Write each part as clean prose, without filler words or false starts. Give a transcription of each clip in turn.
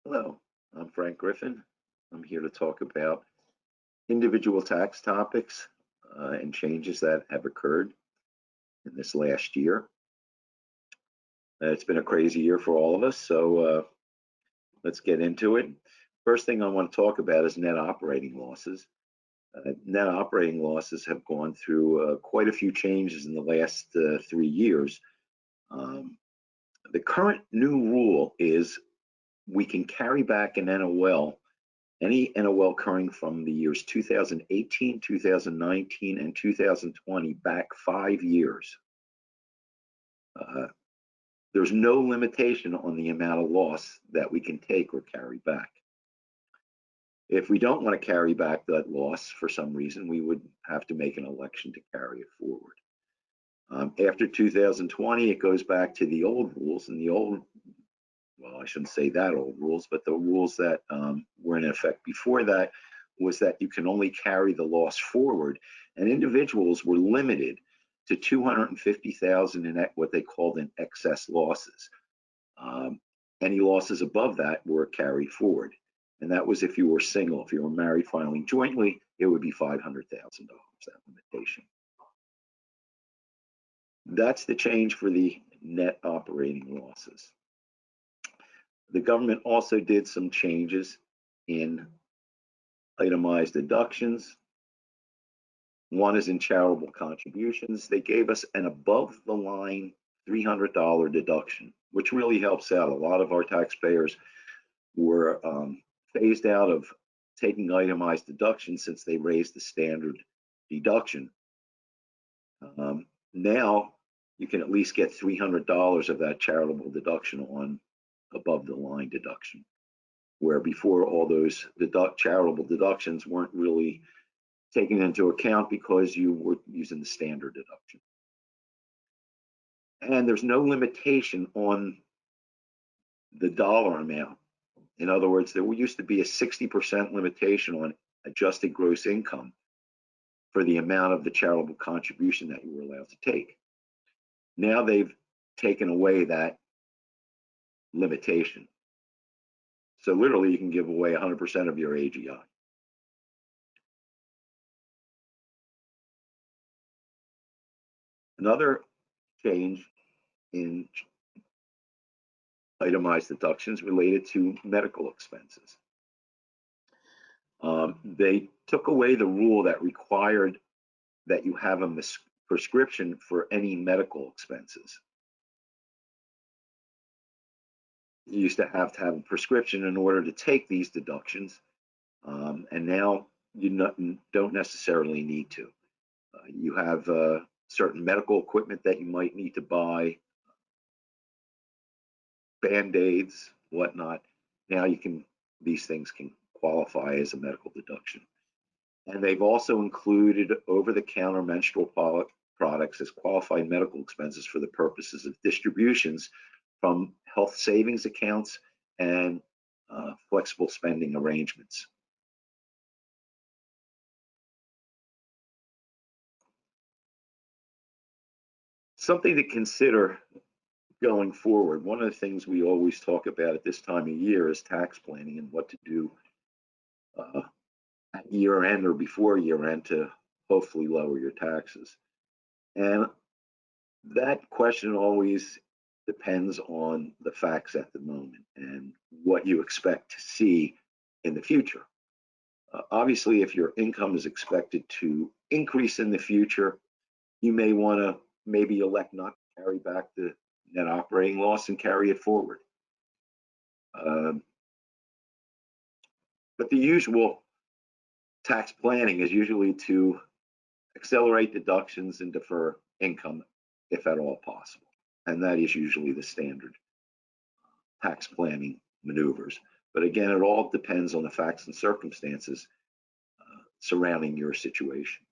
Hello, I'm Frank Griffin. I'm here to talk about individual tax topics and changes that have occurred in this last year. It's been a crazy year for all of us, so let's get into it. First thing I want to talk about is net operating losses. Net operating losses have gone through quite a few changes in the last 3 years. Um, the current new rule is we can carry back an NOL, any NOL occurring from the years 2018, 2019, and 2020 back 5 years. There's no limitation on the amount of loss that we can take or carry back. If we don't want to carry back that loss for some reason, we would have to make an election to carry it forward. After 2020, it goes back to the old rules, and the old, well, I shouldn't say that old rules, but the rules that were in effect before that was that you can only carry the loss forward, and individuals were limited to 250,000 in what they called in excess losses. Any losses above that were carried forward, and that was if you were single. If you were married filing jointly, it would be $500,000, that limitation. That's the change for the net operating losses. The government also did some changes in itemized deductions. One is in charitable contributions. They gave us an above the line $300 deduction, which really helps out. A lot of our taxpayers were phased out of taking itemized deductions since they raised the standard deduction. Now you can at least get $300 of that charitable deduction on above the line deduction, where before all those charitable deductions weren't really taken into account because you were using the standard deduction. And there's no limitation on the dollar amount. In other words, there used to be a 60% limitation on adjusted gross income for the amount of the charitable contribution that you were allowed to take. Now they've taken away that limitation. So literally you can give away 100% of your AGI. Another change in itemized deductions related to medical expenses. They took away the rule that required that you have a prescription for any medical expenses. You used to have a prescription in order to take these deductions, and now you don't necessarily need to. You have certain medical equipment that you might need to buy, Band-Aids, whatnot. Now these things can qualify as a medical deduction. And they've also included over-the-counter menstrual products as qualified medical expenses for the purposes of distributions from health savings accounts and flexible spending arrangements. Something to consider going forward. One of the things we always talk about at this time of year is tax planning and what to do at year end or before year end to hopefully lower your taxes. And that question always depends on the facts at the moment and what you expect to see in the future. Obviously, if your income is expected to increase in the future, you may want to maybe elect not to carry back the net operating loss and carry it forward. But the usual tax planning is usually to accelerate deductions and defer income if at all possible. And that is usually the standard tax planning maneuvers. But again, it all depends on the facts and circumstances surrounding your situation.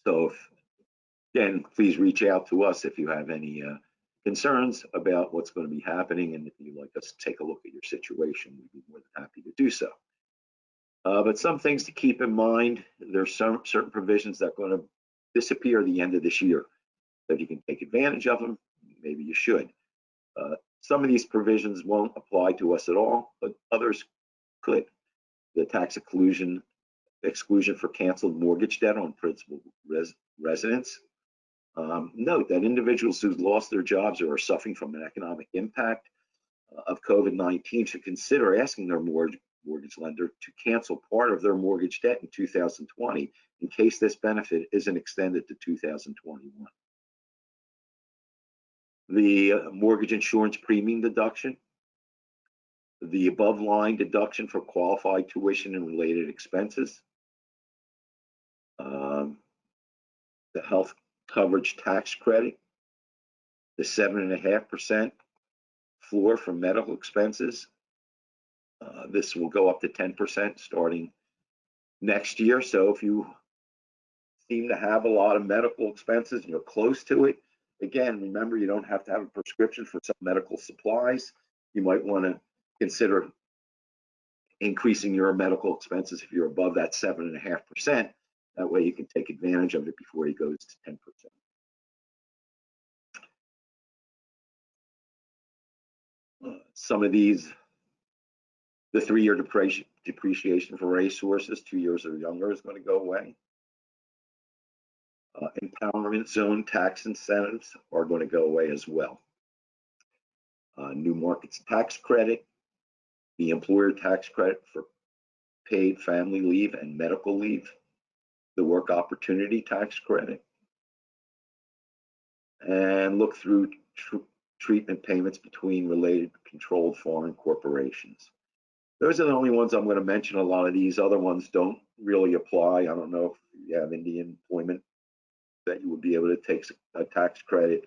So again, please reach out to us if you have any concerns about what's going to be happening, and if you'd like us to take a look at your situation, we'd be more than happy to do so. But some things to keep in mind, there's some certain provisions that are going to disappear at the end of this year. So if you can take advantage of them, maybe you should. Some of these provisions won't apply to us at all, but others could. The tax exclusion for canceled mortgage debt on principal residents. Note that individuals who've lost their jobs or are suffering from an economic impact of COVID-19 should consider asking their mortgage lender to cancel part of their mortgage debt in 2020 in case this benefit isn't extended to 2021. The mortgage insurance premium deduction, the above line deduction for qualified tuition and related expenses, the health coverage tax credit, the 7.5% floor for medical expenses. This will go up to 10% starting next year. So if you seem to have a lot of medical expenses and you're close to it, again, remember, you don't have to have a prescription for some medical supplies. You might want to consider increasing your medical expenses if you're above that 7.5%. That way you can take advantage of it before it goes to 10%. Some of these, the 3-year depreciation for racehorses, 2 years or younger, is going to go away. Empowerment zone tax incentives are going to go away as well. New markets tax credit, the employer tax credit for paid family leave and medical leave, the work opportunity tax credit, and look through treatment payments between related controlled foreign corporations. Those are the only ones I'm going to mention. A lot of these other ones don't really apply. I don't know if you have Indian employment that you would be able to take a tax credit.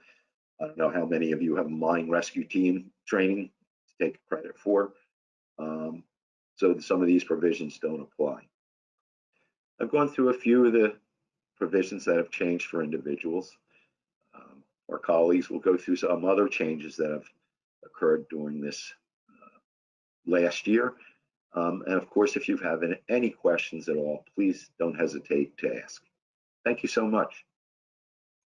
I don't know how many of you have mine rescue team training to take credit for. So some of these provisions don't apply. I've gone through a few of the provisions that have changed for individuals. Our colleagues will go through some other changes that have occurred during this last year. And of course, if you have any questions at all, please don't hesitate to ask. Thank you so much.